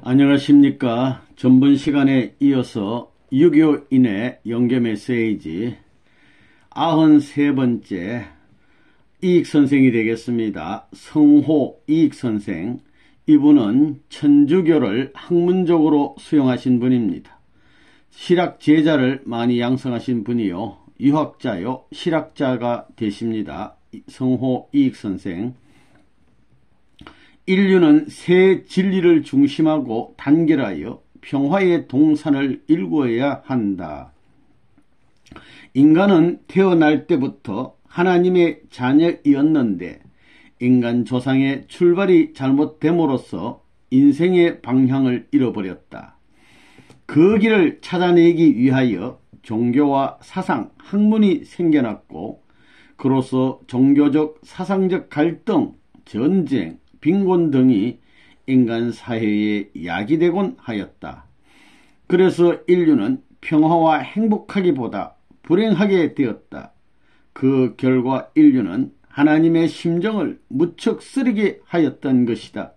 안녕하십니까. 전번 시간에 이어서 6.25인의 연계 메시지 93번째 이익선생이 되겠습니다. 성호 이익선생, 이분은 천주교를 학문적으로 수용하신 분입니다. 실학 제자를 많이 양성하신 분이요, 유학자요, 실학자가 되십니다. 성호 이익선생. 인류는 새 진리를 중심하고 단결하여 평화의 동산을 일구어야 한다. 인간은 태어날 때부터 하나님의 자녀이었는데 인간 조상의 출발이 잘못됨으로써 인생의 방향을 잃어버렸다. 그 길을 찾아내기 위하여 종교와 사상, 학문이 생겨났고, 그로써 종교적, 사상적 갈등, 전쟁, 빈곤 등이 인간 사회에 야기되곤 하였다. 그래서 인류는 평화와 행복하기보다 불행하게 되었다. 그 결과 인류는 하나님의 심정을 무척 쓰리게 하였던 것이다.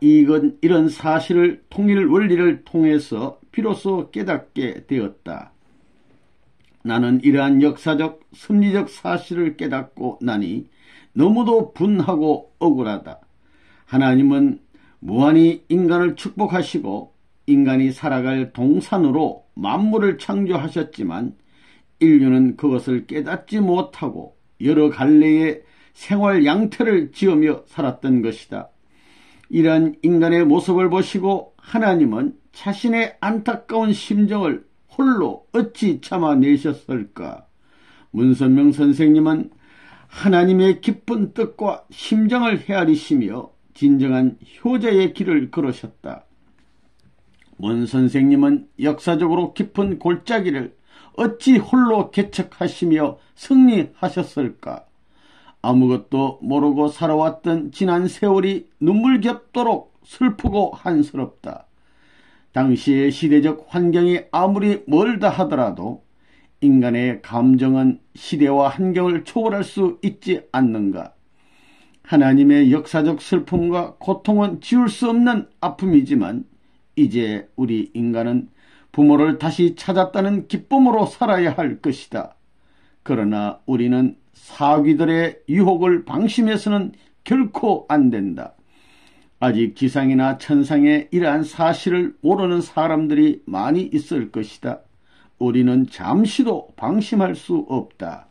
이런 사실을 통일 원리를 통해서 비로소 깨닫게 되었다. 나는 이러한 역사적, 섭리적 사실을 깨닫고 나니 너무도 분하고 억울하다. 하나님은 무한히 인간을 축복하시고 인간이 살아갈 동산으로 만물을 창조하셨지만 인류는 그것을 깨닫지 못하고 여러 갈래의 생활 양태를 지으며 살았던 것이다. 이러한 인간의 모습을 보시고 하나님은 자신의 안타까운 심정을 홀로 어찌 참아내셨을까? 문선명 선생님은 하나님의 깊은 뜻과 심정을 헤아리시며 진정한 효자의 길을 걸으셨다. 문 선생님은 역사적으로 깊은 골짜기를 어찌 홀로 개척하시며 승리하셨을까? 아무것도 모르고 살아왔던 지난 세월이 눈물겹도록 슬프고 한스럽다. 당시의 시대적 환경이 아무리 멀다 하더라도 인간의 감정은 시대와 환경을 초월할 수 있지 않는가? 하나님의 역사적 슬픔과 고통은 지울 수 없는 아픔이지만 이제 우리 인간은 부모를 다시 찾았다는 기쁨으로 살아야 할 것이다. 그러나 우리는 사귀들의 유혹을 방심해서는 결코 안 된다. 아직 지상이나 천상의 이러한 사실을 모르는 사람들이 많이 있을 것이다. 우리는 잠시도 방심할 수 없다.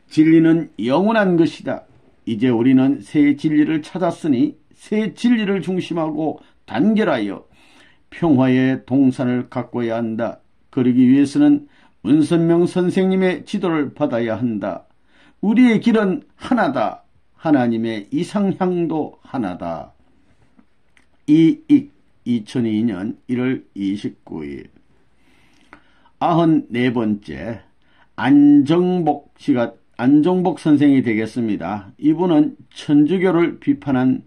진리는 영원한 것이다. 이제 우리는 새 진리를 찾았으니 새 진리를 중심하고 단결하여 평화의 동산을 가꿔야 한다. 그러기 위해서는 문선명 선생님의 지도를 받아야 한다. 우리의 길은 하나다. 하나님의 이상향도 하나다. 2002년 1월 29일 94번째 안정복 선생이 되겠습니다. 이분은 천주교를 비판한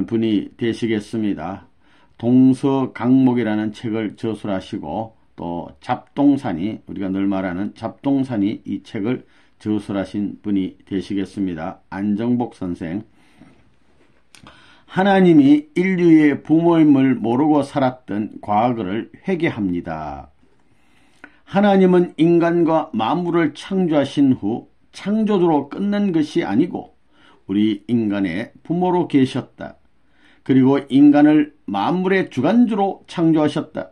분이 되시겠습니다. 동서강목이라는 책을 저술하시고 또 잡동산이, 우리가 늘 말하는 잡동산이 이 책을 저술하신 분이 되시겠습니다. 안정복 선생. 하나님이 인류의 부모임을 모르고 살았던 과거를 회개합니다. 하나님은 인간과 만물을 창조하신 후 창조주로 끝난 것이 아니고 우리 인간의 부모로 계셨다. 그리고 인간을 만물의 주관주로 창조하셨다.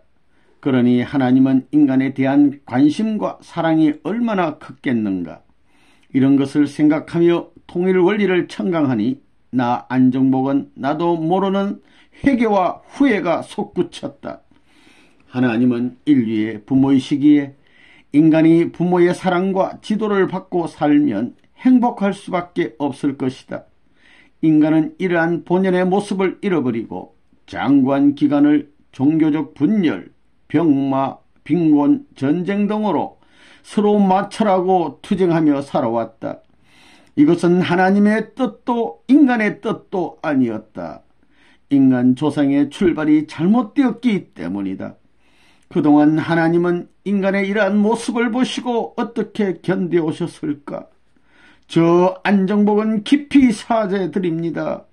그러니 하나님은 인간에 대한 관심과 사랑이 얼마나 컸겠는가. 이런 것을 생각하며 통일 원리를 청강하니 안정복은 나도 모르는 회개와 후회가 솟구쳤다. 하나님은 인류의 부모이시기에 인간이 부모의 사랑과 지도를 받고 살면 행복할 수밖에 없을 것이다. 인간은 이러한 본연의 모습을 잃어버리고 장구한 기간을 종교적 분열, 병마, 빈곤, 전쟁 등으로 서로 마찰하고 투쟁하며 살아왔다. 이것은 하나님의 뜻도 인간의 뜻도 아니었다. 인간 조상의 출발이 잘못되었기 때문이다. 그동안 하나님은 인간의 이러한 모습을 보시고 어떻게 견뎌오셨을까? 저 안정복은 깊이 사죄드립니다.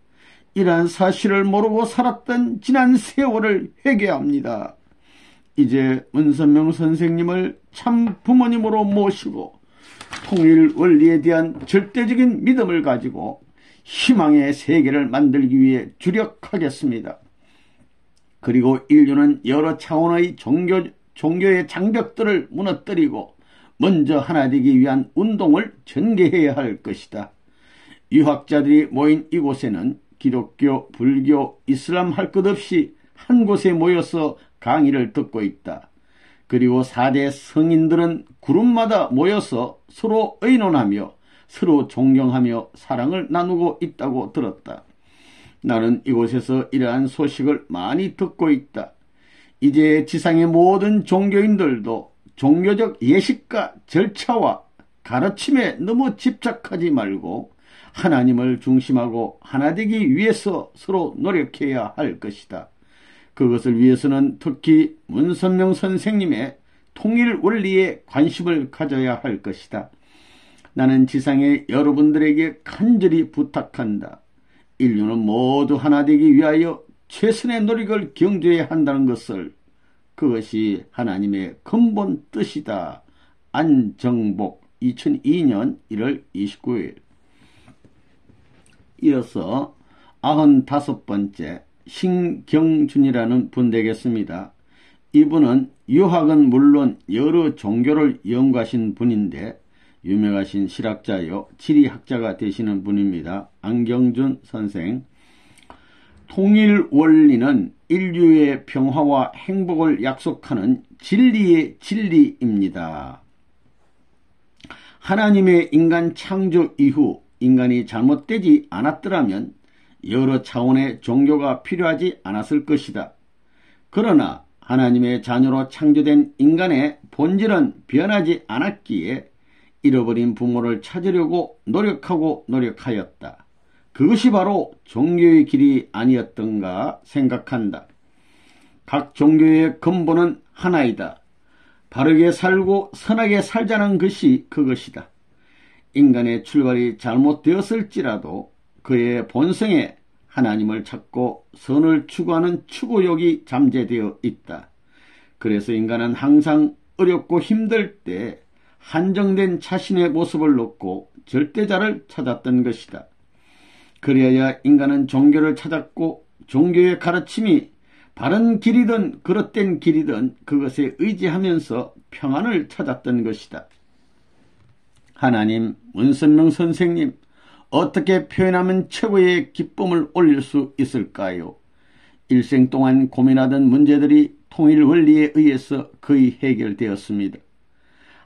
이러한 사실을 모르고 살았던 지난 세월을 회개합니다. 이제 문선명 선생님을 참 부모님으로 모시고 통일 원리에 대한 절대적인 믿음을 가지고 희망의 세계를 만들기 위해 주력하겠습니다. 그리고 인류는 여러 차원의 종교의 장벽들을 무너뜨리고 먼저 하나 되기 위한 운동을 전개해야 할 것이다. 유학자들이 모인 이곳에는 기독교, 불교, 이슬람 할 것 없이 한 곳에 모여서 강의를 듣고 있다. 그리고 4대 성인들은 그룹마다 모여서 서로 의논하며 서로 존경하며 사랑을 나누고 있다고 들었다. 나는 이곳에서 이러한 소식을 많이 듣고 있다. 이제 지상의 모든 종교인들도 종교적 예식과 절차와 가르침에 너무 집착하지 말고 하나님을 중심하고 하나 되기 위해서 서로 노력해야 할 것이다. 그것을 위해서는 특히 문선명 선생님의 통일 원리에 관심을 가져야 할 것이다. 나는 지상의 여러분들에게 간절히 부탁한다. 인류는 모두 하나 되기 위하여 최선의 노력을 경주해야 한다는 것을, 그것이 하나님의 근본 뜻이다. 안정복 2002년 1월 29일. 이어서 95번째 신경준이라는 분 되겠습니다. 이분은 유학은 물론 여러 종교를 연구하신 분인데 유명하신 실학자요 지리학자가 되시는 분입니다. 안경준 선생. 통일 원리는 인류의 평화와 행복을 약속하는 진리의 진리입니다. 하나님의 인간 창조 이후 인간이 잘못되지 않았더라면 여러 차원의 종교가 필요하지 않았을 것이다. 그러나 하나님의 자녀로 창조된 인간의 본질은 변하지 않았기에 잃어버린 부모를 찾으려고 노력하였다. 그것이 바로 종교의 길이 아니었던가 생각한다. 각 종교의 근본은 하나이다. 바르게 살고 선하게 살자는 것이 그것이다. 인간의 출발이 잘못되었을지라도 그의 본성에 하나님을 찾고 선을 추구하는 추구욕이 잠재되어 있다. 그래서 인간은 항상 어렵고 힘들 때 한정된 자신의 모습을 놓고 절대자를 찾았던 것이다. 그래야 인간은 종교를 찾았고 종교의 가르침이 바른 길이든 그릇된 길이든 그것에 의지하면서 평안을 찾았던 것이다. 하나님, 문선명 선생님, 어떻게 표현하면 최고의 기쁨을 올릴 수 있을까요? 일생 동안 고민하던 문제들이 통일 원리에 의해서 거의 해결되었습니다.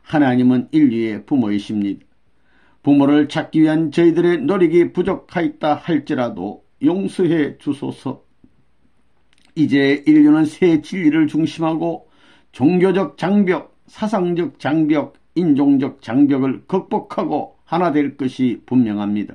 하나님은 인류의 부모이십니다. 부모를 찾기 위한 저희들의 노력이 부족하였다 할지라도 용서해 주소서. 이제 인류는 새 진리를 중심하고 종교적 장벽, 사상적 장벽, 인종적 장벽을 극복하고 하나 될 것이 분명합니다.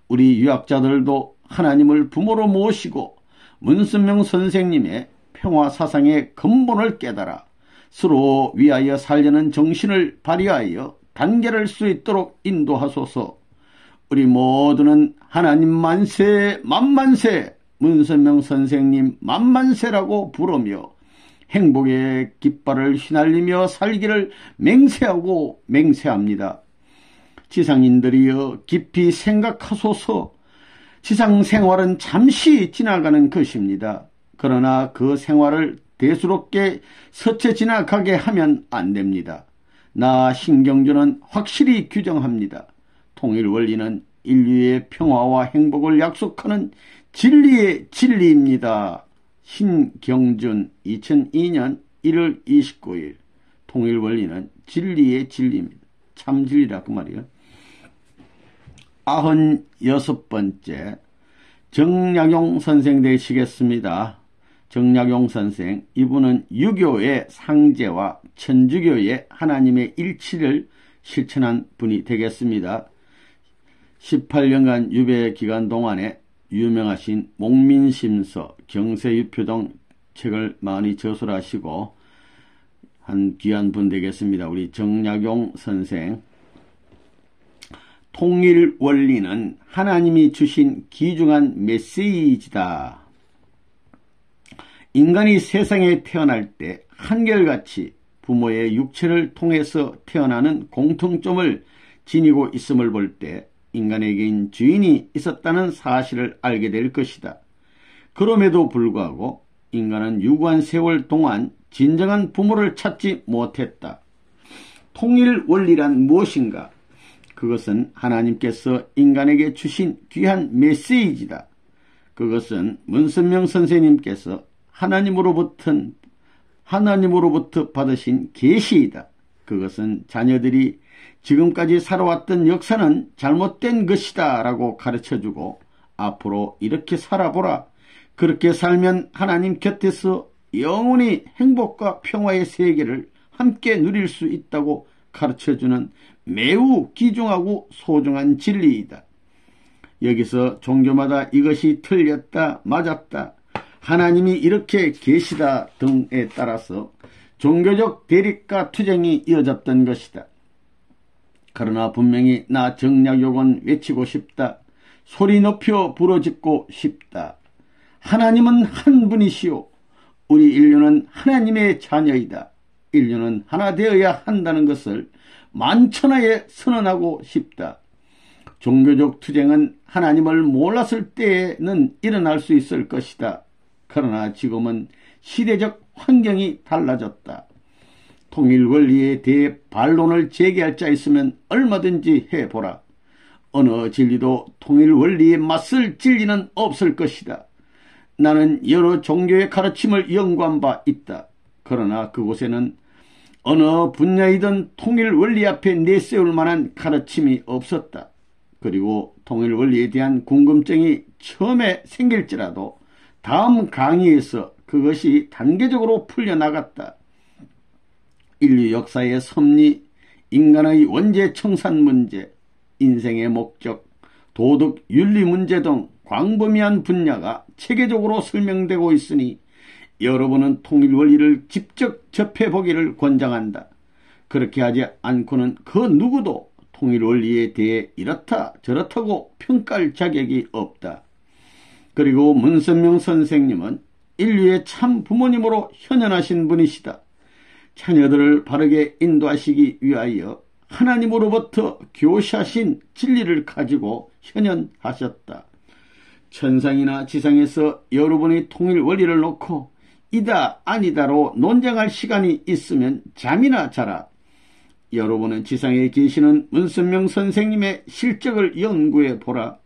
우리 유학자들도 하나님을 부모로 모시고 문선명 선생님의 평화사상의 근본을 깨달아 서로 위하여 살려는 정신을 발휘하여 단결할 수 있도록 인도하소서. 우리 모두는 하나님 만세 만만세, 문선명 선생님 만만세라고 부르며 행복의 깃발을 휘날리며 살기를 맹세하고 맹세합니다. 지상인들이여 깊이 생각하소서. 지상 생활은 잠시 지나가는 것입니다. 그러나 그 생활을 대수롭게 서체 지나가게 하면 안 됩니다. 나 신경준은 확실히 규정합니다. 통일 원리는 인류의 평화와 행복을 약속하는 진리의 진리입니다. 신경준 2002년 1월 29일. 통일 원리는 진리의 진리입니다. 참 진리라 그 말이에요. 96번째 정약용 선생 되시겠습니다. 정약용 선생, 이분은 유교의 상제와 천주교의 하나님의 일치를 실천한 분이 되겠습니다. 18년간 유배 기간 동안에 유명하신 목민심서, 경세유표 등 책을 많이 저술하시고 한 귀한 분 되겠습니다. 우리 정약용 선생. 통일 원리는 하나님이 주신 귀중한 메시지다. 인간이 세상에 태어날 때 한결같이 부모의 육체를 통해서 태어나는 공통점을 지니고 있음을 볼 때 인간에겐 주인이 있었다는 사실을 알게 될 것이다. 그럼에도 불구하고 인간은 유구한 세월 동안 진정한 부모를 찾지 못했다. 통일 원리란 무엇인가? 그것은 하나님께서 인간에게 주신 귀한 메시지다. 그것은 문선명 선생님께서 하나님으로부터 받으신 계시이다. 그것은 자녀들이 지금까지 살아왔던 역사는 잘못된 것이다 라고 가르쳐주고 앞으로 이렇게 살아보라. 그렇게 살면 하나님 곁에서 영원히 행복과 평화의 세계를 함께 누릴 수 있다고 가르쳐주는 매우 귀중하고 소중한 진리이다. 여기서 종교마다 이것이 틀렸다, 맞았다, 하나님이 이렇게 계시다 등에 따라서 종교적 대립과 투쟁이 이어졌던 것이다. 그러나 분명히 나 정약용은 외치고 싶다. 소리 높여 부르짖고 싶다. 하나님은 한 분이시오. 우리 인류는 하나님의 자녀이다. 인류는 하나 되어야 한다는 것을 만천하에 선언하고 싶다. 종교적 투쟁은 하나님을 몰랐을 때에는 일어날 수 있을 것이다. 그러나 지금은 시대적 환경이 달라졌다. 통일 원리에 대해 반론을 제기할 자 있으면 얼마든지 해보라. 어느 진리도 통일 원리에 맞설 진리는 없을 것이다. 나는 여러 종교의 가르침을 연구한 바 있다. 그러나 그곳에는 어느 분야이든 통일 원리 앞에 내세울 만한 가르침이 없었다. 그리고 통일 원리에 대한 궁금증이 처음에 생길지라도 다음 강의에서 그것이 단계적으로 풀려나갔다. 인류 역사의 섭리, 인간의 원죄 청산 문제, 인생의 목적, 도덕, 윤리 문제 등 광범위한 분야가 체계적으로 설명되고 있으니 여러분은 통일 원리를 직접 접해보기를 권장한다. 그렇게 하지 않고는 그 누구도 통일 원리에 대해 이렇다 저렇다고 평가할 자격이 없다. 그리고 문선명 선생님은 인류의 참 부모님으로 현현하신 분이시다. 자녀들을 바르게 인도하시기 위하여 하나님으로부터 교시하신 진리를 가지고 현현하셨다. 천상이나 지상에서 여러분의 통일 원리를 놓고 이다 아니다로 논쟁할 시간이 있으면 잠이나 자라. 여러분은 지상에 계시는 문선명 선생님의 실적을 연구해 보라.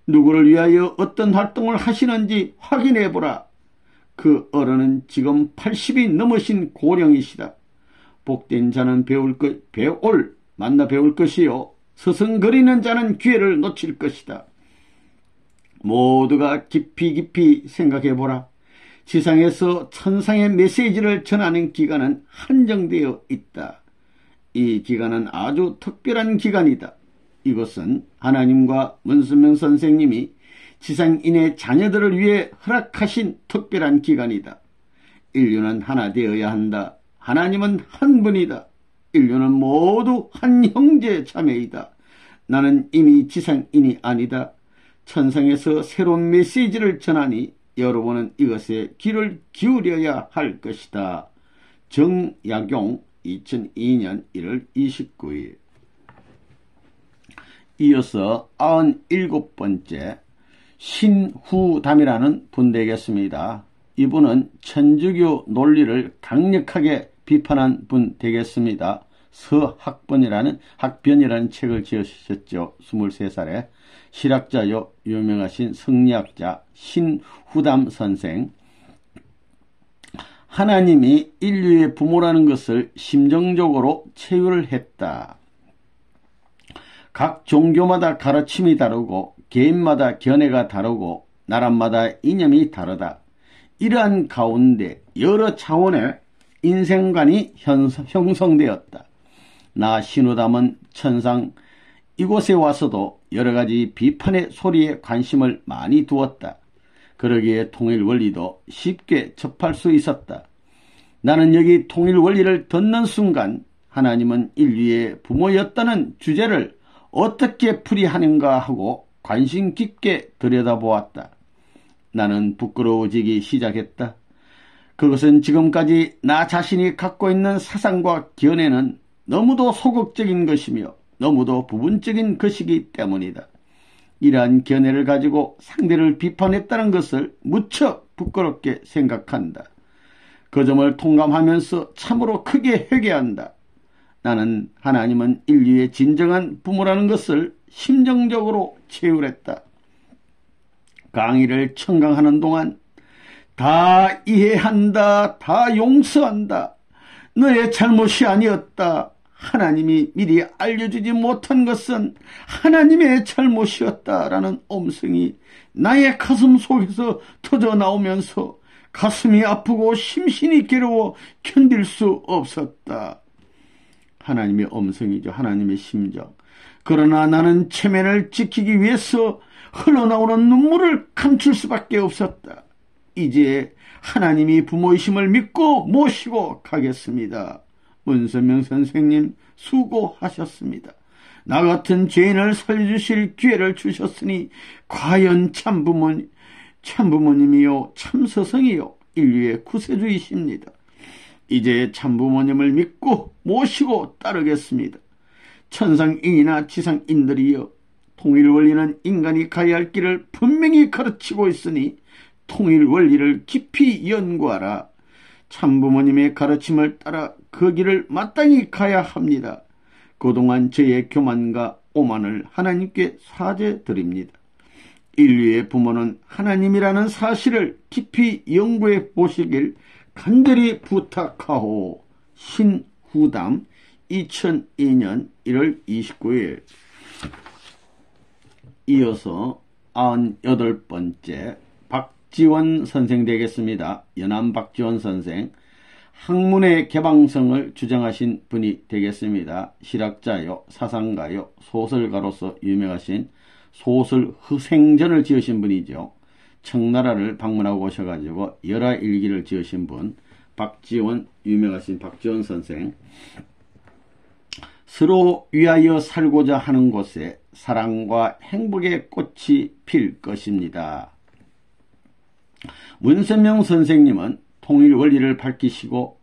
누구를 위하여 어떤 활동을 하시는지 확인해 보라. 그 어른은 지금 80이 넘으신 고령이시다. 복된 자는 만나 배울 것이요. 서성거리는 자는 기회를 놓칠 것이다. 모두가 깊이 생각해 보라. 지상에서 천상의 메시지를 전하는 기간은 한정되어 있다. 이 기간은 아주 특별한 기간이다. 이것은 하나님과 문선명 선생님이 지상인의 자녀들을 위해 허락하신 특별한 기간이다. 인류는 하나 되어야 한다. 하나님은 한 분이다. 인류는 모두 한 형제 자매이다. 나는 이미 지상인이 아니다. 천상에서 새로운 메시지를 전하니 여러분은 이것에 귀를 기울여야 할 것이다. 정약용 2002년 1월 29일. 이어서 97번째 신후담이라는 분 되겠습니다. 이분은 천주교 논리를 강력하게 비판한 분 되겠습니다. 학변이라는 책을 지으셨죠. 23살에 실학자요, 유명하신 성리학자 신후담 선생. 하나님이 인류의 부모라는 것을 심정적으로 체유를 했다. 각 종교마다 가르침이 다르고 개인마다 견해가 다르고 나라마다 이념이 다르다. 이러한 가운데 여러 차원의 인생관이 형성되었다. 나 신후담은 천상 이곳에 와서도 여러가지 비판의 소리에 관심을 많이 두었다. 그러기에 통일 원리도 쉽게 접할 수 있었다. 나는 여기 통일 원리를 듣는 순간 하나님은 인류의 부모였다는 주제를 어떻게 풀이하는가 하고 관심 깊게 들여다보았다. 나는 부끄러워지기 시작했다. 그것은 지금까지 나 자신이 갖고 있는 사상과 견해는 너무도 소극적인 것이며 너무도 부분적인 것이기 때문이다. 이러한 견해를 가지고 상대를 비판했다는 것을 무척 부끄럽게 생각한다. 그 점을 통감하면서 참으로 크게 회개한다. 나는 하나님은 인류의 진정한 부모라는 것을 심정적으로 체휼했다. 강의를 청강하는 동안 다 이해한다, 다 용서한다, 너의 잘못이 아니었다, 하나님이 미리 알려주지 못한 것은 하나님의 잘못이었다라는 음성이 나의 가슴 속에서 터져나오면서 가슴이 아프고 심신이 괴로워 견딜 수 없었다. 하나님의 음성이죠. 하나님의 심정. 그러나 나는 체면을 지키기 위해서 흘러나오는 눈물을 감출 수밖에 없었다. 이제 하나님이 부모이심을 믿고 모시고 가겠습니다. 문선명 선생님 수고하셨습니다. 나 같은 죄인을 살려주실 기회를 주셨으니 과연 참부모님이요 참서성이요 인류의 구세주이십니다. 이제 참부모님을 믿고 모시고 따르겠습니다. 천상인이나 지상인들이여, 통일원리는 인간이 가야 할 길을 분명히 가르치고 있으니 통일원리를 깊이 연구하라. 참부모님의 가르침을 따라 그 길을 마땅히 가야 합니다. 그동안 저의 교만과 오만을 하나님께 사죄드립니다. 인류의 부모는 하나님이라는 사실을 깊이 연구해 보시길 간절히 부탁하오. 신후담 2002년 1월 29일. 이어서 98번째 박지원 선생 되겠습니다. 연암 박지원 선생. 학문의 개방성을 주장하신 분이 되겠습니다. 실학자요, 사상가요, 소설가로서 유명하신 소설 흐생전을 지으신 분이죠. 청나라를 방문하고 오셔가지고 열하일기를 지으신 분, 박지원, 유명하신 박지원 선생. 서로 위하여 살고자 하는 곳에 사랑과 행복의 꽃이 필 것입니다. 문선명 선생님은 통일 원리를 밝히시고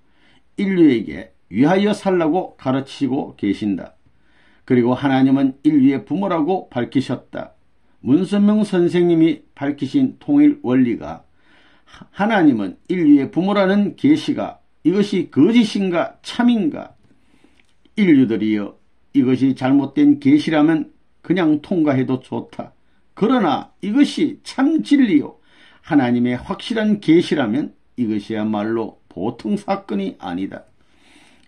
인류에게 위하여 살라고 가르치고 계신다. 그리고 하나님은 인류의 부모라고 밝히셨다. 문선명 선생님이 밝히신 통일 원리가 하나님은 인류의 부모라는 계시가 이것이 거짓인가 참인가? 인류들이여, 이것이 잘못된 계시라면 그냥 통과해도 좋다. 그러나 이것이 참 진리요, 하나님의 확실한 계시라면 이것이야말로 보통 사건이 아니다.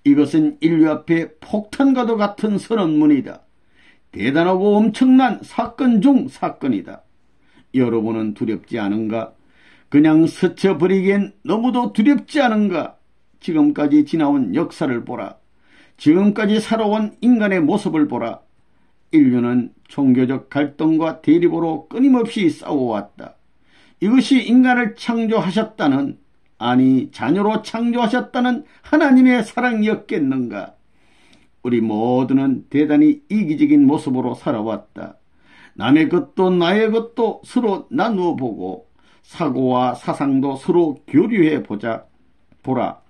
이것은 인류 앞에 폭탄과도 같은 선언문이다. 대단하고 엄청난 사건 중 사건이다. 여러분은 두렵지 않은가? 그냥 스쳐버리기엔 너무도 두렵지 않은가? 지금까지 지나온 역사를 보라. 지금까지 살아온 인간의 모습을 보라. 인류는 종교적 갈등과 대립으로 끊임없이 싸워왔다. 이것이 인간을 창조하셨다는, 아니 자녀로 창조하셨다는 하나님의 사랑이었겠는가? 우리 모두는 대단히 이기적인 모습으로 살아왔다. 남의 것도 나의 것도 서로 나누어 보고 사고와 사상도 서로 교류해 보라.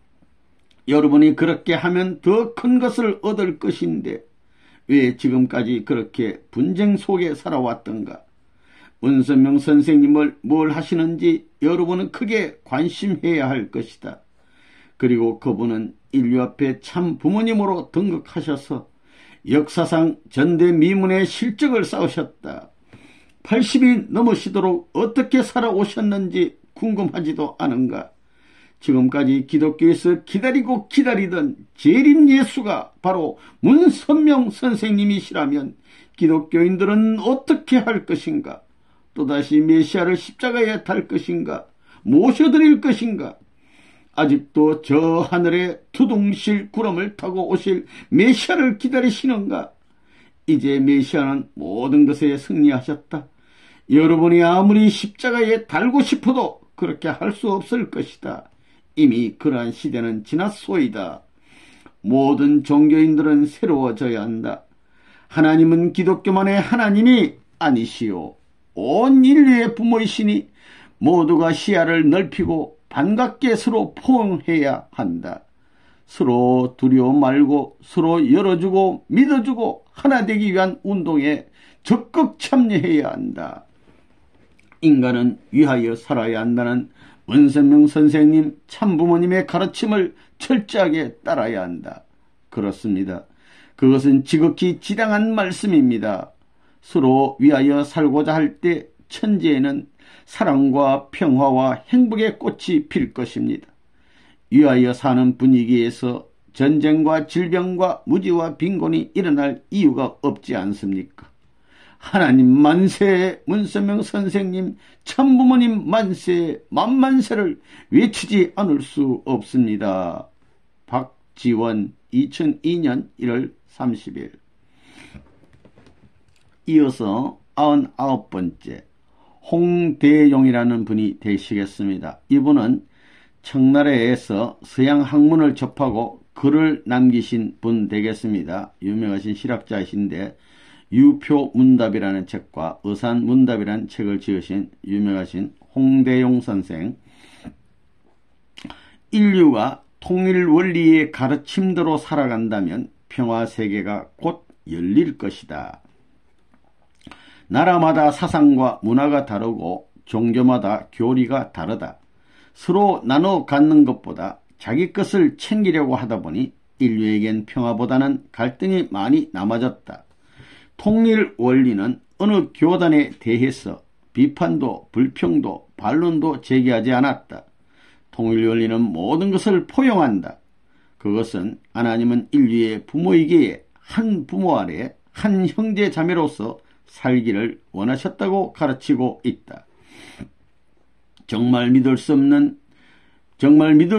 여러분이 그렇게 하면 더 큰 것을 얻을 것인데 왜 지금까지 그렇게 분쟁 속에 살아왔던가? 문선명 선생님을 뭘 하시는지 여러분은 크게 관심해야 할 것이다. 그리고 그분은 인류 앞에 참 부모님으로 등극하셔서 역사상 전대미문의 실적을 쌓으셨다. 80이 넘으시도록 어떻게 살아오셨는지 궁금하지도 않은가? 지금까지 기독교에서 기다리고 기다리던 재림 예수가 바로 문선명 선생님이시라면 기독교인들은 어떻게 할 것인가? 또다시 메시아를 십자가에 달 것인가? 모셔드릴 것인가? 아직도 저 하늘에 두둥실 구름을 타고 오실 메시아를 기다리시는가? 이제 메시아는 모든 것에 승리하셨다. 여러분이 아무리 십자가에 달고 싶어도 그렇게 할 수 없을 것이다. 이미 그러한 시대는 지났소이다. 모든 종교인들은 새로워져야 한다. 하나님은 기독교만의 하나님이 아니시오. 온 인류의 부모이시니 모두가 시야를 넓히고 반갑게 서로 포용해야 한다. 서로 두려워 말고 서로 열어주고 믿어주고 하나 되기 위한 운동에 적극 참여해야 한다. 인간은 위하여 살아야 한다는 문선명 선생님 참부모님의 가르침을 철저하게 따라야 한다. 그렇습니다. 그것은 지극히 지당한 말씀입니다. 서로 위하여 살고자 할 때 천지에는 사랑과 평화와 행복의 꽃이 필 것입니다. 위하여 사는 분위기에서 전쟁과 질병과 무지와 빈곤이 일어날 이유가 없지 않습니까? 하나님 만세, 문선명 선생님, 참부모님 만세, 만만세를 외치지 않을 수 없습니다. 박지원 2002년 1월 30일. 이어서 99번째 홍대용이라는 분이 되시겠습니다. 이분은 청나라에서 서양 학문을 접하고 글을 남기신 분 되겠습니다. 유명하신 실학자이신데 유표문답이라는 책과 의산문답이라는 책을 지으신 유명하신 홍대용 선생. 인류가 통일 원리의 가르침대로 살아간다면 평화세계가 곧 열릴 것이다. 나라마다 사상과 문화가 다르고 종교마다 교리가 다르다. 서로 나눠 갖는 것보다 자기 것을 챙기려고 하다 보니 인류에겐 평화보다는 갈등이 많이 남아졌다. 통일 원리는 어느 교단에 대해서 비판도 불평도 반론도 제기하지 않았다. 통일 원리는 모든 것을 포용한다. 그것은 하나님은 인류의 부모이기에 한 부모 아래 한 형제 자매로서 살기를 원하셨다고 가르치고 있다. 정말 믿을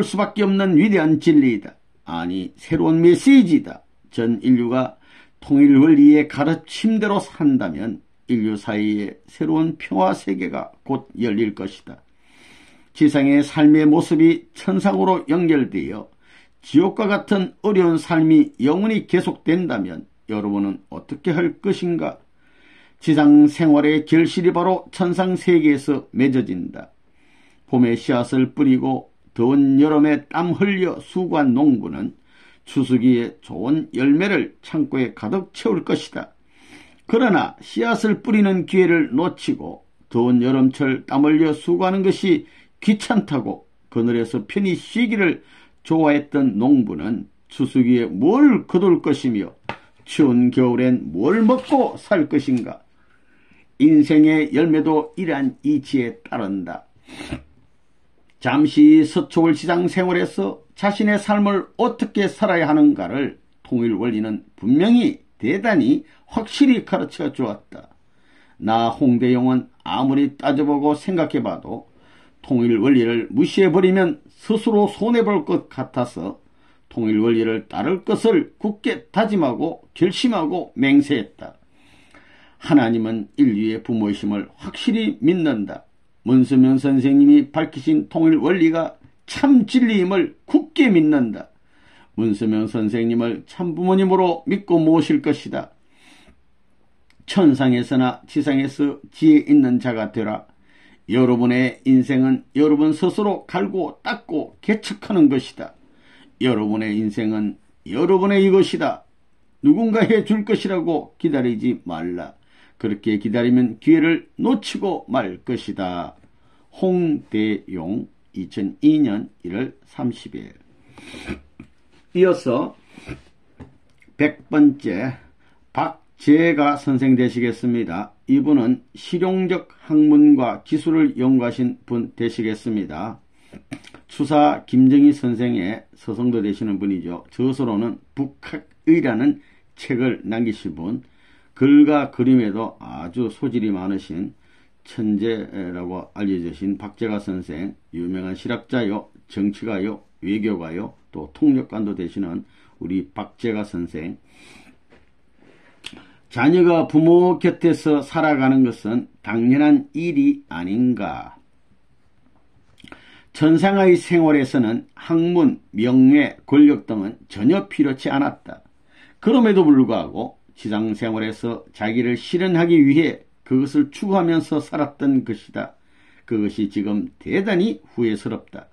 수밖에 없는 위대한 진리이다. 아니, 새로운 메시지이다. 전 인류가 통일 원리의 가르침대로 산다면 인류 사이에 새로운 평화 세계가 곧 열릴 것이다. 지상의 삶의 모습이 천상으로 연결되어 지옥과 같은 어려운 삶이 영원히 계속된다면 여러분은 어떻게 할 것인가? 지상 생활의 결실이 바로 천상 세계에서 맺어진다. 봄에 씨앗을 뿌리고 더운 여름에 땀 흘려 수고한 농부는 추수기에 좋은 열매를 창고에 가득 채울 것이다. 그러나 씨앗을 뿌리는 기회를 놓치고 더운 여름철 땀 흘려 수고하는 것이 귀찮다고 그늘에서 편히 쉬기를 좋아했던 농부는 추수기에 뭘 거둘 것이며 추운 겨울엔 뭘 먹고 살 것인가? 인생의 열매도 이러한 이치에 따른다. 잠시 서초월 시장 생활에서 자신의 삶을 어떻게 살아야 하는가를 통일 원리는 분명히 대단히 확실히 가르쳐 주었다. 나 홍대용은 아무리 따져보고 생각해봐도 통일 원리를 무시해버리면 스스로 손해볼 것 같아서 통일 원리를 따를 것을 굳게 다짐하고 결심하고 맹세했다. 하나님은 인류의 부모이심을 확실히 믿는다. 문선명 선생님이 밝히신 통일 원리가 참 진리임을 굳게 믿는다. 문선명 선생님을 참부모님으로 믿고 모실 것이다. 천상에서나 지상에서 지혜 있는 자가 되라. 여러분의 인생은 여러분 스스로 갈고 닦고 개척하는 것이다. 여러분의 인생은 여러분의 이것이다. 누군가 해줄 것이라고 기다리지 말라. 그렇게 기다리면 기회를 놓치고 말 것이다. 홍대용 2002년 1월 30일. 이어서 100번째 박재가 선생 되시겠습니다. 이분은 실용적 학문과 기술을 연구하신 분 되시겠습니다. 추사 김정희 선생의 서성도 되시는 분이죠. 저서로는 북학의라는 책을 남기신 분, 글과 그림에도 아주 소질이 많으신 천재라고 알려주신 박재가 선생, 유명한 실학자요, 정치가요, 외교가요, 또 통역관도 되시는 우리 박재가 선생. 자녀가 부모 곁에서 살아가는 것은 당연한 일이 아닌가. 천상의 생활에서는 학문, 명예, 권력 등은 전혀 필요치 않았다. 그럼에도 불구하고 지상생활에서 자기를 실현하기 위해 그것을 추구하면서 살았던 것이다. 그것이 지금 대단히 후회스럽다.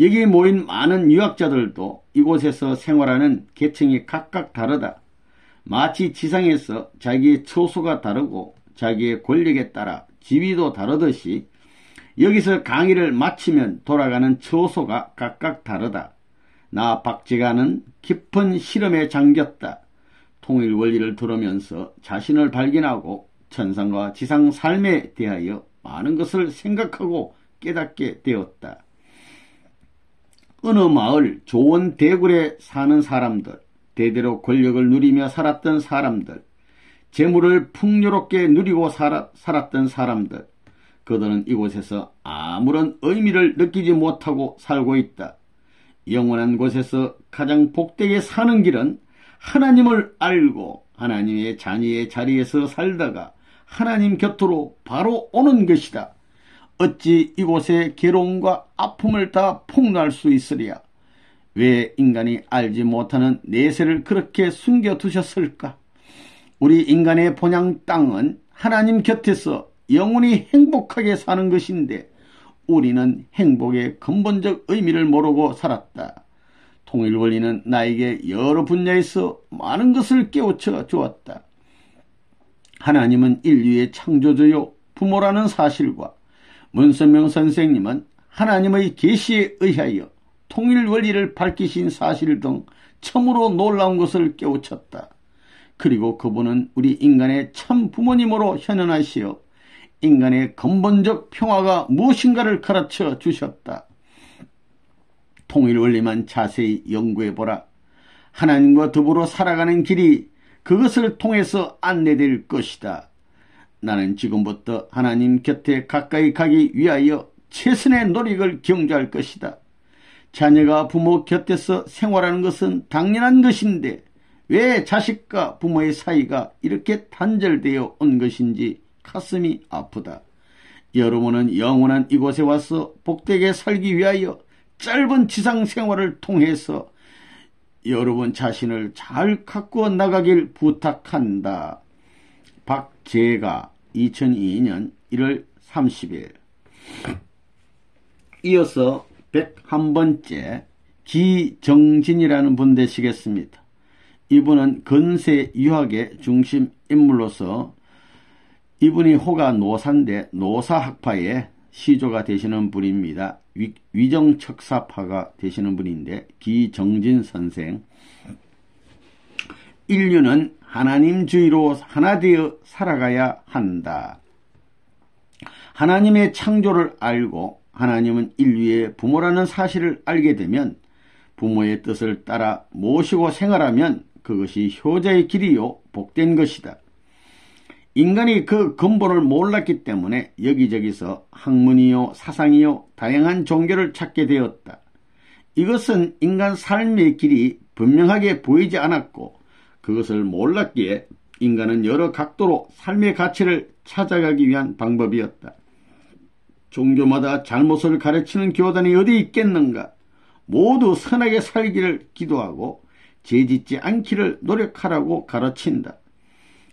여기 모인 많은 유학자들도 이곳에서 생활하는 계층이 각각 다르다. 마치 지상에서 자기의 처소가 다르고 자기의 권력에 따라 지위도 다르듯이 여기서 강의를 마치면 돌아가는 처소가 각각 다르다. 나 박재가는 깊은 실험에 잠겼다. 통일 원리를 들으면서 자신을 발견하고 천상과 지상 삶에 대하여 많은 것을 생각하고 깨닫게 되었다. 어느 마을 좋은 대굴에 사는 사람들, 대대로 권력을 누리며 살았던 사람들, 재물을 풍요롭게 누리고 살았던 사람들, 그들은 이곳에서 아무런 의미를 느끼지 못하고 살고 있다. 영원한 곳에서 가장 복되게 사는 길은 하나님을 알고 하나님의 자녀의 자리에서 살다가 하나님 곁으로 바로 오는 것이다. 어찌 이곳에 괴로움과 아픔을 다 폭로할 수 있으랴? 왜 인간이 알지 못하는 내세를 그렇게 숨겨두셨을까? 우리 인간의 본향 땅은 하나님 곁에서 영원히 행복하게 사는 것인데 우리는 행복의 근본적 의미를 모르고 살았다. 통일원리는 나에게 여러 분야에서 많은 것을 깨우쳐 주었다. 하나님은 인류의 창조주요 부모라는 사실과 문선명 선생님은 하나님의 계시에 의하여 통일원리를 밝히신 사실 등 참으로 놀라운 것을 깨우쳤다. 그리고 그분은 우리 인간의 참 부모님으로 현현하시어 인간의 근본적 평화가 무엇인가를 가르쳐 주셨다. 통일원리만 자세히 연구해보라. 하나님과 더불어 살아가는 길이 그것을 통해서 안내될 것이다. 나는 지금부터 하나님 곁에 가까이 가기 위하여 최선의 노력을 경주할 것이다. 자녀가 부모 곁에서 생활하는 것은 당연한 것인데 왜 자식과 부모의 사이가 이렇게 단절되어 온 것인지 가슴이 아프다. 여러분은 영원한 이곳에 와서 복되게 살기 위하여 짧은 지상 생활을 통해서 여러분 자신을 잘 가꾸어 나가길 부탁한다. 박재가 2002년 1월 30일. 이어서 101번째 기정진이라는 분 되시겠습니다. 이분은 근세 유학의 중심 인물로서 이분이 호가 노사인데 노사학파의 시조가 되시는 분입니다. 위정척사파가 되시는 분인데 기정진 선생. 인류는 하나님주의로 하나 되어 살아가야 한다. 하나님의 창조를 알고 하나님은 인류의 부모라는 사실을 알게 되면 부모의 뜻을 따라 모시고 생활하면 그것이 효자의 길이요 복된 것이다. 인간이 그 근본을 몰랐기 때문에 여기저기서 학문이요 사상이요 다양한 종교를 찾게 되었다. 이것은 인간 삶의 길이 분명하게 보이지 않았고 그것을 몰랐기에 인간은 여러 각도로 삶의 가치를 찾아가기 위한 방법이었다. 종교마다 잘못을 가르치는 교단이 어디 있겠는가? 모두 선하게 살기를 기도하고 죄짓지 않기를 노력하라고 가르친다.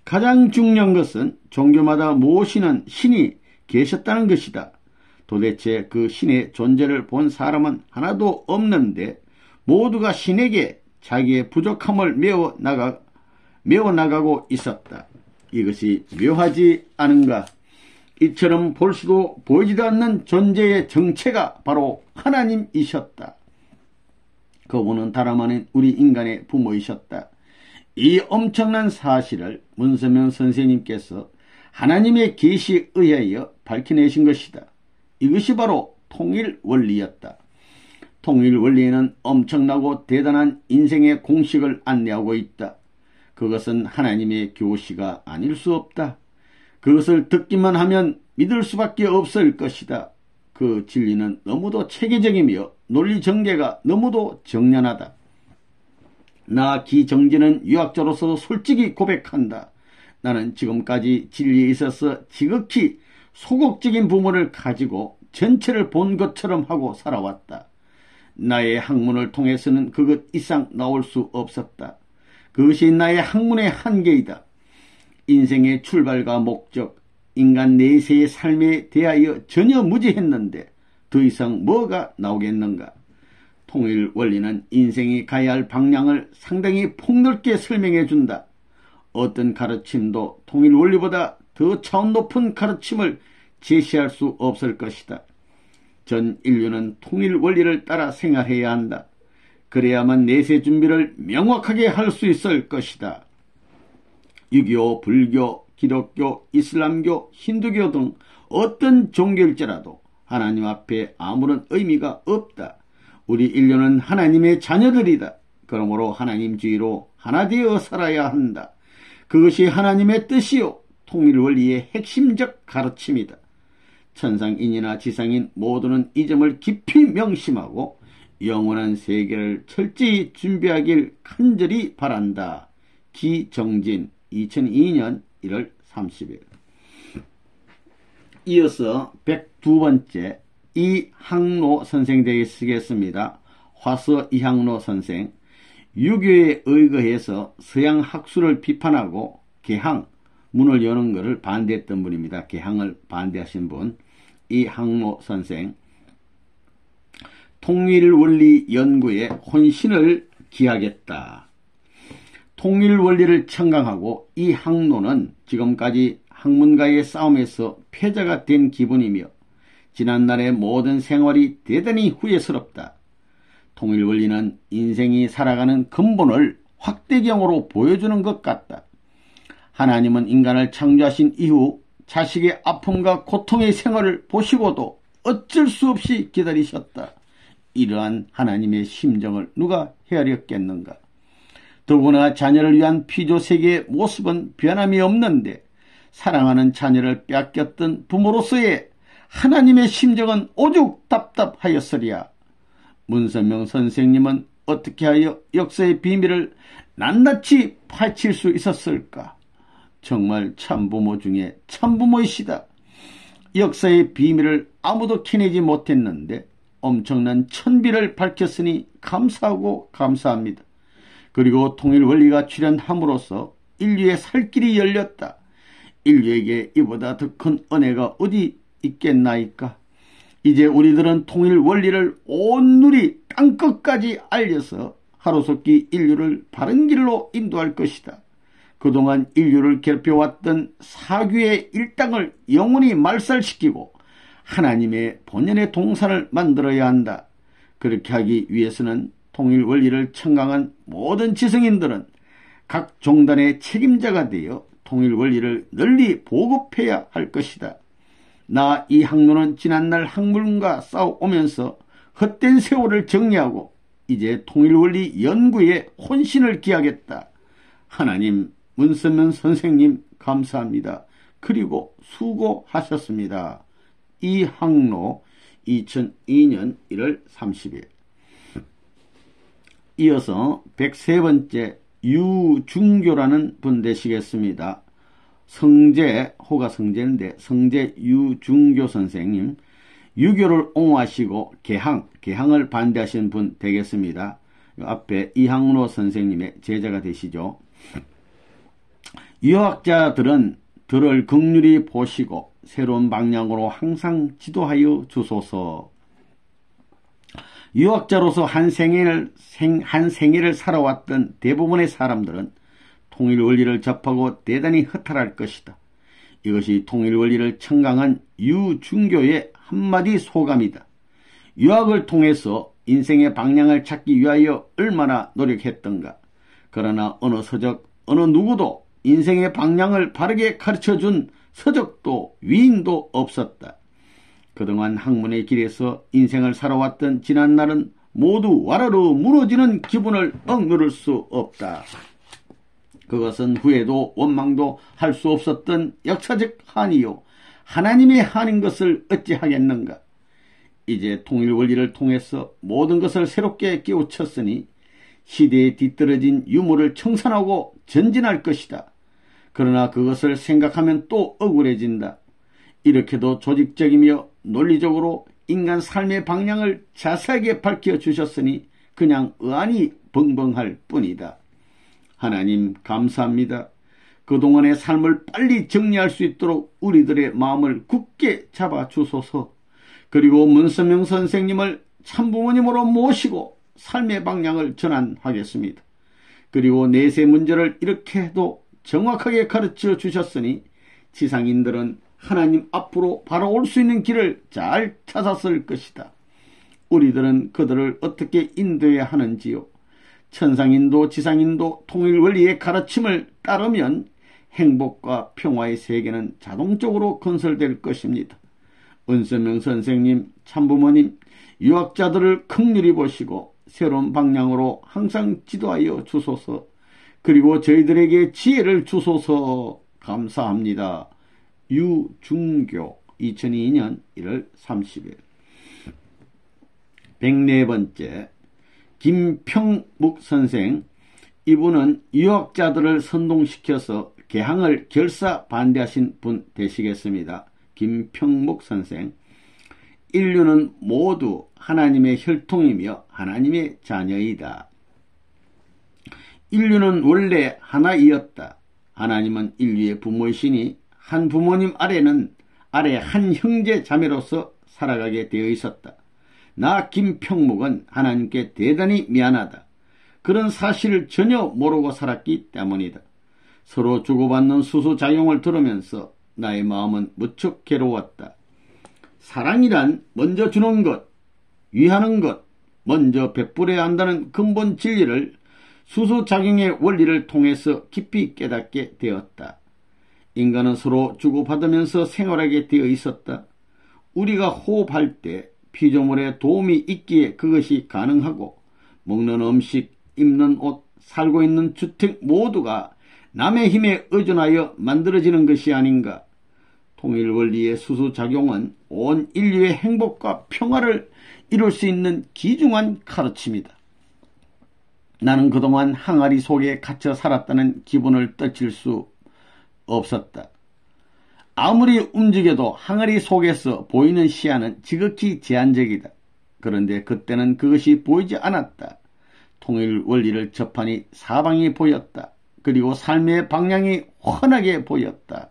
가장 중요한 것은 종교마다 모시는 신이 계셨다는 것이다. 도대체 그 신의 존재를 본 사람은 하나도 없는데 모두가 신에게 자기의 부족함을 메워나가고 있었다. 이것이 묘하지 않은가? 이처럼 볼 수도 보이지도 않는 존재의 정체가 바로 하나님이셨다. 그분은 다름 아닌 우리 인간의 부모이셨다. 이 엄청난 사실을 문선명 선생님께서 하나님의 계시에 의하여 밝혀내신 것이다. 이것이 바로 통일원리였다. 통일원리에는 엄청나고 대단한 인생의 공식을 안내하고 있다. 그것은 하나님의 교시가 아닐 수 없다. 그것을 듣기만 하면 믿을 수밖에 없을 것이다. 그 진리는 너무도 체계적이며 논리 전개가 너무도 정연하다. 나 기정진은 유학자로서 솔직히 고백한다. 나는 지금까지 진리에 있어서 지극히 소극적인 부분을 가지고 전체를 본 것처럼 하고 살아왔다. 나의 학문을 통해서는 그것 이상 나올 수 없었다. 그것이 나의 학문의 한계이다. 인생의 출발과 목적, 인간 내세의 삶에 대하여 전혀 무지했는데 더 이상 뭐가 나오겠는가. 통일 원리는 인생이 가야 할 방향을 상당히 폭넓게 설명해 준다. 어떤 가르침도 통일 원리보다 더 차원 높은 가르침을 제시할 수 없을 것이다. 전 인류는 통일 원리를 따라 생활해야 한다. 그래야만 내세 준비를 명확하게 할 수 있을 것이다. 유교, 불교, 기독교, 이슬람교, 힌두교 등 어떤 종교일지라도 하나님 앞에 아무런 의미가 없다. 우리 인류는 하나님의 자녀들이다. 그러므로 하나님주의로 하나 되어 살아야 한다. 그것이 하나님의 뜻이요 통일 원리의 핵심적 가르침이다. 천상인이나 지상인 모두는 이 점을 깊이 명심하고 영원한 세계를 철저히 준비하길 간절히 바란다. 기정진 2002년 1월 30일. 이어서 102번째 이항로 선생 댁에 쓰겠습니다. 화서 이항로 선생. 유교에 의거해서 서양 학술을 비판하고 개항, 문을 여는 것을 반대했던 분입니다. 개항을 반대하신 분. 이항로 선생. 통일원리 연구에 혼신을 기하겠다. 통일원리를 청강하고 이항로는 지금까지 학문가의 싸움에서 패자가 된 기분이며 지난날의 모든 생활이 대단히 후회스럽다. 통일원리는 인생이 살아가는 근본을 확대경으로 보여주는 것 같다. 하나님은 인간을 창조하신 이후 자식의 아픔과 고통의 생활을 보시고도 어쩔 수 없이 기다리셨다. 이러한 하나님의 심정을 누가 헤아렸겠는가. 더구나 자녀를 위한 피조세계의 모습은 변함이 없는데 사랑하는 자녀를 빼앗겼던 부모로서의 하나님의 심정은 오죽 답답하였으랴. 문선명 선생님은 어떻게 하여 역사의 비밀을 낱낱이 파헤칠 수 있었을까? 정말 참부모 중에 참부모이시다. 역사의 비밀을 아무도 캐내지 못했는데 엄청난 천비를 밝혔으니 감사하고 감사합니다. 그리고 통일 원리가 출현함으로써 인류의 살 길이 열렸다. 인류에게 이보다 더 큰 은혜가 어디 있겠나이까. 이제 우리들은 통일 원리를 온누리 땅끝까지 알려서 하루속히 인류를 바른 길로 인도할 것이다. 그동안 인류를 괴롭혀왔던 사규의 일당을 영원히 말살시키고 하나님의 본연의 동산을 만들어야 한다. 그렇게 하기 위해서는 통일 원리를 청강한 모든 지성인들은 각 종단의 책임자가 되어 통일 원리를 널리 보급해야 할 것이다. 나 이항로는 지난날 학문과 싸워오면서 헛된 세월을 정리하고 이제 통일 원리 연구에 혼신을 기하겠다. 하나님, 문선명 선생님 감사합니다. 그리고 수고하셨습니다. 이항로 2002년 1월 30일. 이어서 103번째 유중교라는 분 되시겠습니다. 성제, 호가 성제인데 성제 유중교 선생님. 유교를 옹호하시고 개항을 반대하시는 분 되겠습니다. 앞에 이항로 선생님의 제자가 되시죠. 유학자들은 들을 긍휼히 보시고 새로운 방향으로 항상 지도하여 주소서. 유학자로서 한 생애를 살아왔던 대부분의 사람들은 통일 원리를 접하고 대단히 허탈할 것이다. 이것이 통일 원리를 청강한 유중교의 한마디 소감이다. 유학을 통해서 인생의 방향을 찾기 위하여 얼마나 노력했던가. 그러나 어느 서적, 어느 누구도 인생의 방향을 바르게 가르쳐준 서적도 위인도 없었다. 그동안 학문의 길에서 인생을 살아왔던 지난날은 모두 와르르 무너지는 기분을 억누를 수 없다. 그것은 후회도 원망도 할 수 없었던 역사적 한이요 하나님의 한인 것을 어찌하겠는가. 이제 통일 원리를 통해서 모든 것을 새롭게 깨우쳤으니 시대에 뒤떨어진 유물을 청산하고 전진할 것이다. 그러나 그것을 생각하면 또 억울해진다. 이렇게도 조직적이며 논리적으로 인간 삶의 방향을 자세하게 밝혀주셨으니 그냥 의안이 벙벙할 뿐이다. 하나님 감사합니다. 그동안의 삶을 빨리 정리할 수 있도록 우리들의 마음을 굳게 잡아주소서. 그리고 문선명 선생님을 참부모님으로 모시고 삶의 방향을 전환하겠습니다. 그리고 내세 문제를 이렇게도 정확하게 가르쳐 주셨으니 지상인들은 하나님 앞으로 바라올 수 있는 길을 잘 찾았을 것이다. 우리들은 그들을 어떻게 인도해야 하는지요? 천상인도 지상인도 통일원리의 가르침을 따르면 행복과 평화의 세계는 자동적으로 건설될 것입니다. 은선명 선생님, 참부모님, 유학자들을 긍휼히 보시고 새로운 방향으로 항상 지도하여 주소서. 그리고 저희들에게 지혜를 주소서. 감사합니다. 유중교 2002년 1월 30일 104번째 김평묵 선생. 이분은 유학자들을 선동시켜서 개항을 결사 반대하신 분 되시겠습니다. 김평묵 선생. 인류는 모두 하나님의 혈통이며 하나님의 자녀이다. 인류는 원래 하나이었다. 하나님은 인류의 부모이시니 한 부모님 아래 한 형제 자매로서 살아가게 되어 있었다. 나 김평묵은 하나님께 대단히 미안하다. 그런 사실을 전혀 모르고 살았기 때문이다. 서로 주고받는 수수작용을 들으면서 나의 마음은 무척 괴로웠다. 사랑이란 먼저 주는 것, 위하는 것, 먼저 베풀어야 한다는 근본 진리를 수수작용의 원리를 통해서 깊이 깨닫게 되었다. 인간은 서로 주고받으면서 생활하게 되어 있었다. 우리가 호흡할 때 피조물에 도움이 있기에 그것이 가능하고 먹는 음식, 입는 옷, 살고 있는 주택 모두가 남의 힘에 의존하여 만들어지는 것이 아닌가. 통일원리의 수수작용은 온 인류의 행복과 평화를 이룰 수 있는 귀중한 가르침이다. 나는 그동안 항아리 속에 갇혀 살았다는 기분을 떨칠 수 없었다. 아무리 움직여도 항아리 속에서 보이는 시야는 지극히 제한적이다. 그런데 그때는 그것이 보이지 않았다. 통일 원리를 접하니 사방이 보였다. 그리고 삶의 방향이 훤하게 보였다.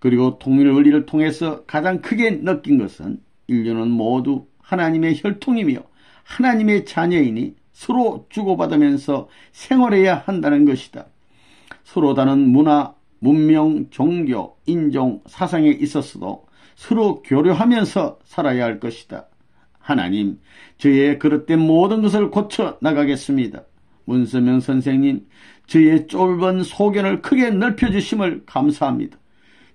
그리고 통일 원리를 통해서 가장 크게 느낀 것은 인류는 모두 하나님의 혈통이며 하나님의 자녀이니 서로 주고받으면서 생활해야 한다는 것이다. 서로 다른 문화, 문명, 종교, 인종, 사상에 있었어도 서로 교류하면서 살아야 할 것이다. 하나님, 저의 그릇된 모든 것을 고쳐 나가겠습니다. 문선명 선생님, 저의 좁은 소견을 크게 넓혀주심을 감사합니다.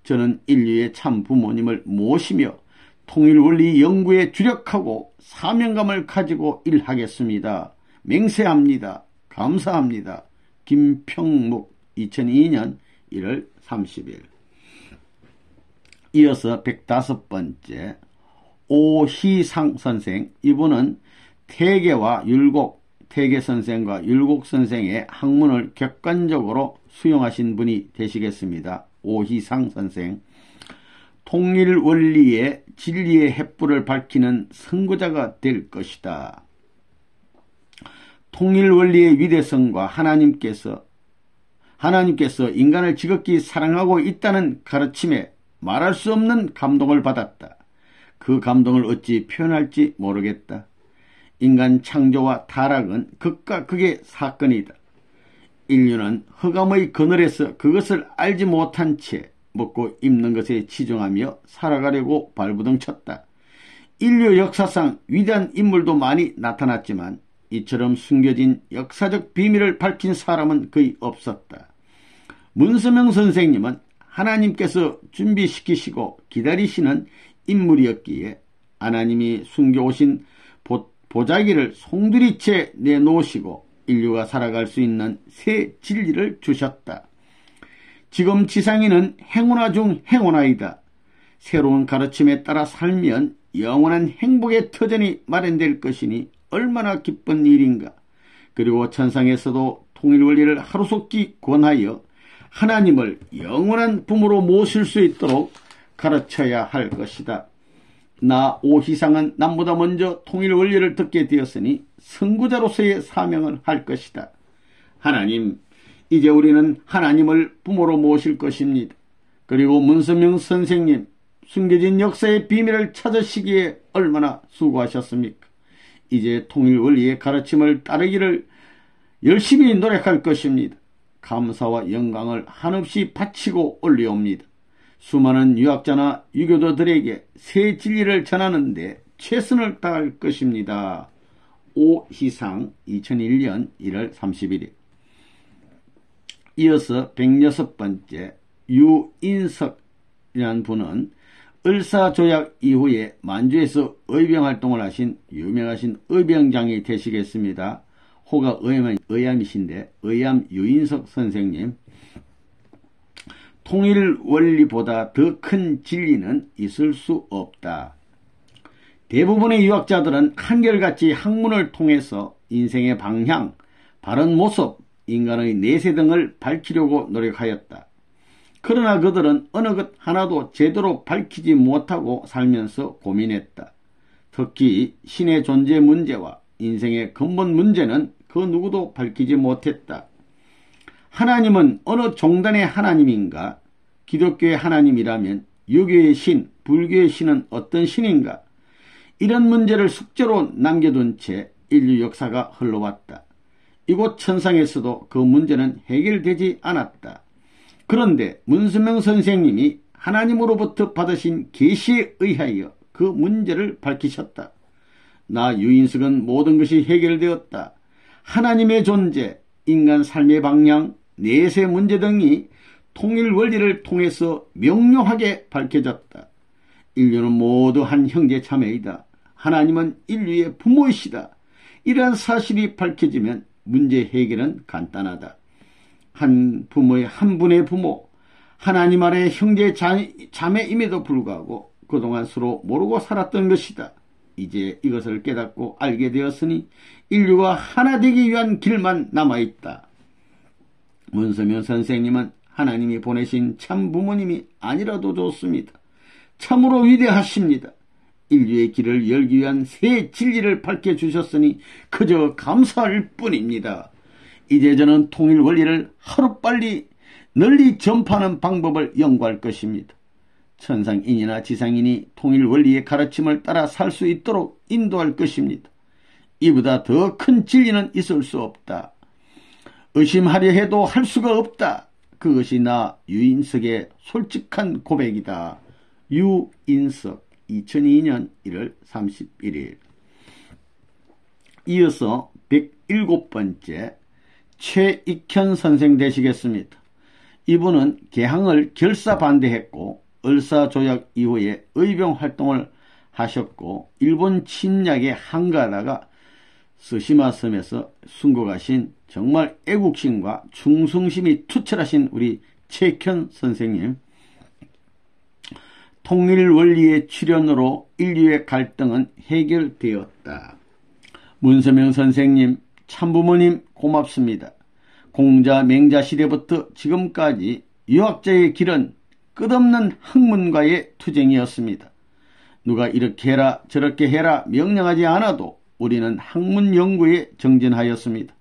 저는 인류의 참 부모님을 모시며 통일원리 연구에 주력하고 사명감을 가지고 일하겠습니다. 맹세합니다. 감사합니다. 김평묵 2002년 1월 30일. 이어서 105번째 오희상 선생. 이분은 태계와 율곡, 태계 선생과 율곡 선생의 학문을 객관적으로 수용하신 분이 되시겠습니다. 오희상 선생. 통일원리의 진리의 횃불을 밝히는 선구자가 될 것이다. 통일원리의 위대성과 하나님께서 인간을 지극히 사랑하고 있다는 가르침에 말할 수 없는 감동을 받았다. 그 감동을 어찌 표현할지 모르겠다. 인간 창조와 타락은 극과 극의 사건이다. 인류는 흑암의 그늘에서 그것을 알지 못한 채 먹고 입는 것에 치중하며 살아가려고 발부둥쳤다. 인류 역사상 위대한 인물도 많이 나타났지만 이처럼 숨겨진 역사적 비밀을 밝힌 사람은 거의 없었다. 문선명 선생님은 하나님께서 준비시키시고 기다리시는 인물이었기에 하나님이 숨겨오신 보자기를 송두리째 내놓으시고 인류가 살아갈 수 있는 새 진리를 주셨다. 지금 지상인은 행운아 중 행운아이다. 새로운 가르침에 따라 살면 영원한 행복의 터전이 마련될 것이니 얼마나 기쁜 일인가. 그리고 천상에서도 통일원리를 하루속히 권하여 하나님을 영원한 부모로 모실 수 있도록 가르쳐야 할 것이다. 나 오희상은 남보다 먼저 통일원리를 듣게 되었으니 선구자로서의 사명을 할 것이다. 하나님, 이제 우리는 하나님을 부모로 모실 것입니다. 그리고 문선명 선생님, 숨겨진 역사의 비밀을 찾으시기에 얼마나 수고하셨습니까? 이제 통일 원리의 가르침을 따르기를 열심히 노력할 것입니다. 감사와 영광을 한없이 바치고 올려옵니다. 수많은 유학자나 유교도들에게 새 진리를 전하는데 최선을 다할 것입니다. 오희상 2001년 1월 31일. 이어서 106번째 유인석이라는 분은 을사조약 이후에 만주에서 의병활동을 하신 유명하신 의병장이 되시겠습니다. 호가 의암이신데 의암 유인석 선생님. 통일 원리보다 더 큰 진리는 있을 수 없다. 대부분의 유학자들은 한결같이 학문을 통해서 인생의 방향, 바른 모습, 인간의 내세 등을 밝히려고 노력하였다. 그러나 그들은 어느 것 하나도 제대로 밝히지 못하고 살면서 고민했다. 특히 신의 존재 문제와 인생의 근본 문제는 그 누구도 밝히지 못했다. 하나님은 어느 종단의 하나님인가? 기독교의 하나님이라면 유교의 신, 불교의 신은 어떤 신인가? 이런 문제를 숙제로 남겨둔 채 인류 역사가 흘러왔다. 이곳 천상에서도 그 문제는 해결되지 않았다. 그런데 문선명 선생님이 하나님으로부터 받으신 계시에 의하여 그 문제를 밝히셨다. 나 유인석은 모든 것이 해결되었다. 하나님의 존재, 인간 삶의 방향, 내세 문제 등이 통일 원리를 통해서 명료하게 밝혀졌다. 인류는 모두 한 형제 자매이다. 하나님은 인류의 부모이시다. 이러한 사실이 밝혀지면 문제 해결은 간단하다. 한 부모의 한 분의 부모, 하나님 아래 형제 자매임에도 불구하고 그동안 서로 모르고 살았던 것이다. 이제 이것을 깨닫고 알게 되었으니 인류가 하나 되기 위한 길만 남아있다. 문선명 선생님은 하나님이 보내신 참 부모님이 아니라도 좋습니다. 참으로 위대하십니다. 인류의 길을 열기 위한 새 진리를 밝혀주셨으니 그저 감사할 뿐입니다. 이제 저는 통일 원리를 하루빨리 널리 전파하는 방법을 연구할 것입니다. 천상인이나 지상인이 통일 원리의 가르침을 따라 살 수 있도록 인도할 것입니다. 이보다 더 큰 진리는 있을 수 없다. 의심하려 해도 할 수가 없다. 그것이 나 유인석의 솔직한 고백이다. 유인석 2002년 1월 31일. 이어서 107번째 최익현 선생 되시겠습니다. 이분은 개항을 결사 반대했고 을사조약 이후에 의병 활동을 하셨고 일본 침략에 항거하다가 스시마 섬에서 순국하신 정말 애국심과 충성심이 투철하신 우리 최익현 선생님. 통일 원리의 출현으로 인류의 갈등은 해결되었다. 문선명 선생님, 참부모님 고맙습니다. 공자 맹자 시대부터 지금까지 유학자의 길은 끝없는 학문과의 투쟁이었습니다. 누가 이렇게 해라 저렇게 해라 명령하지 않아도 우리는 학문 연구에 정진하였습니다.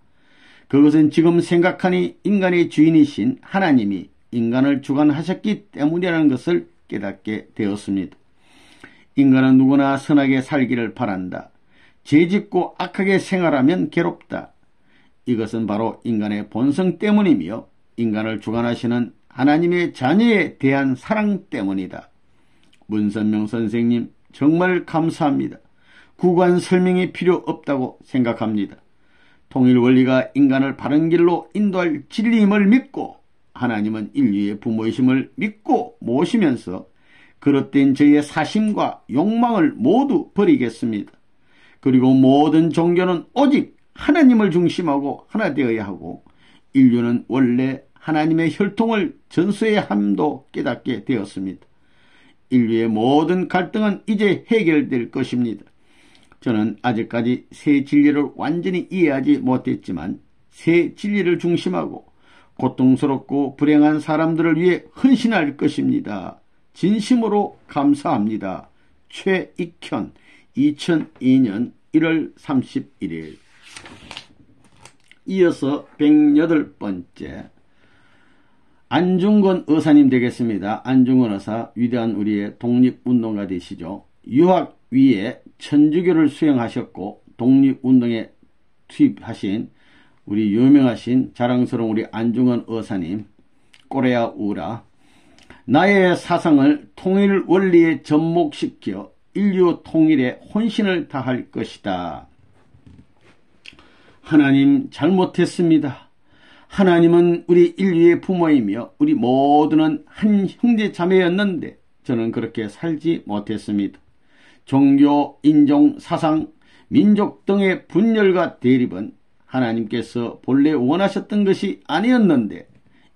그것은 지금 생각하니 인간의 주인이신 하나님이 인간을 주관하셨기 때문이라는 것을 깨닫게 되었습니다. 인간은 누구나 선하게 살기를 바란다. 죄짓고 악하게 생활하면 괴롭다. 이것은 바로 인간의 본성 때문이며 인간을 주관하시는 하나님의 자녀에 대한 사랑 때문이다. 문선명 선생님 정말 감사합니다. 구간 설명이 필요 없다고 생각합니다. 통일 원리가 인간을 바른 길로 인도할 진리임을 믿고 하나님은 인류의 부모이심을 믿고 모시면서 그릇된 저희의 사심과 욕망을 모두 버리겠습니다. 그리고 모든 종교는 오직 하나님을 중심하고 하나 되어야 하고 인류는 원래 하나님의 혈통을 전수해야 함도 깨닫게 되었습니다. 인류의 모든 갈등은 이제 해결될 것입니다. 저는 아직까지 새 진리를 완전히 이해하지 못했지만 새 진리를 중심하고 고통스럽고 불행한 사람들을 위해 헌신할 것입니다. 진심으로 감사합니다. 최익현 2002년 1월 31일. 이어서 108번째 안중근 의사님 되겠습니다. 안중근 의사, 위대한 우리의 독립운동가 되시죠. 유학 위에 천주교를 수행하셨고 독립운동에 투입하신 우리 유명하신 자랑스러운 우리 안중근 의사님, 꼬레아 우라, 나의 사상을 통일 원리에 접목시켜 인류 통일에 혼신을 다할 것이다. 하나님 잘못했습니다. 하나님은 우리 인류의 부모이며 우리 모두는 한 형제 자매였는데 저는 그렇게 살지 못했습니다. 종교, 인종, 사상, 민족 등의 분열과 대립은 하나님께서 본래 원하셨던 것이 아니었는데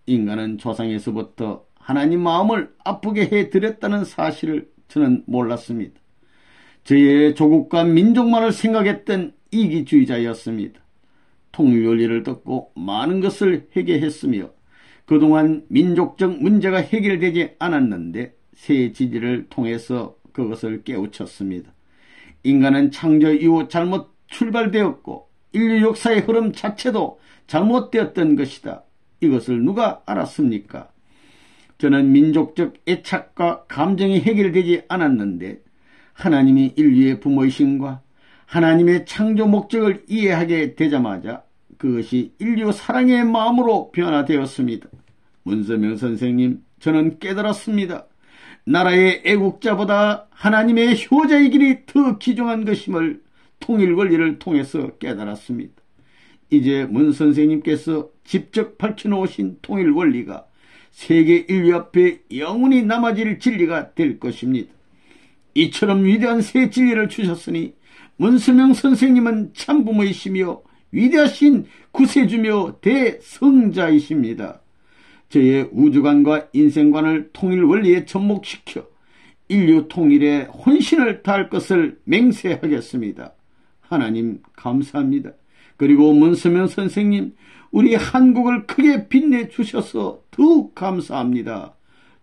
인간은 조상에서부터 하나님 마음을 아프게 해드렸다는 사실을 저는 몰랐습니다. 저의 조국과 민족만을 생각했던 이기주의자였습니다. 통일원리를 듣고 많은 것을 회개했으며 그동안 민족적 문제가 해결되지 않았는데 새 지지를 통해서 그것을 깨우쳤습니다. 인간은 창조 이후 잘못 출발되었고 인류 역사의 흐름 자체도 잘못되었던 것이다. 이것을 누가 알았습니까? 저는 민족적 애착과 감정이 해결되지 않았는데 하나님이 인류의 부모이심과 하나님의 창조 목적을 이해하게 되자마자 그것이 인류 사랑의 마음으로 변화되었습니다. 문서명 선생님, 저는 깨달았습니다. 나라의 애국자보다 하나님의 효자의 길이 더 귀중한 것임을 통일 원리를 통해서 깨달았습니다. 이제 문 선생님께서 직접 밝혀놓으신 통일 원리가 세계 인류 앞에 영원히 남아질 진리가 될 것입니다. 이처럼 위대한 새 진리를 주셨으니 문서명 선생님은 참부모이시며 위대하신 구세주며 대성자이십니다. 저의 우주관과 인생관을 통일 원리에 접목시켜 인류 통일에 혼신을 다할 것을 맹세하겠습니다. 하나님 감사합니다. 그리고 문서명 선생님, 우리 한국을 크게 빛내주셔서 더욱 감사합니다.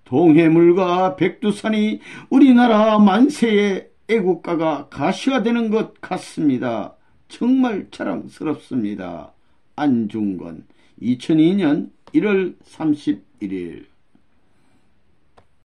동해물과 백두산이 우리나라 만세의 애국가가 가시화되는 것 같습니다. 정말 자랑스럽습니다. 안중근 2002년 1월 31일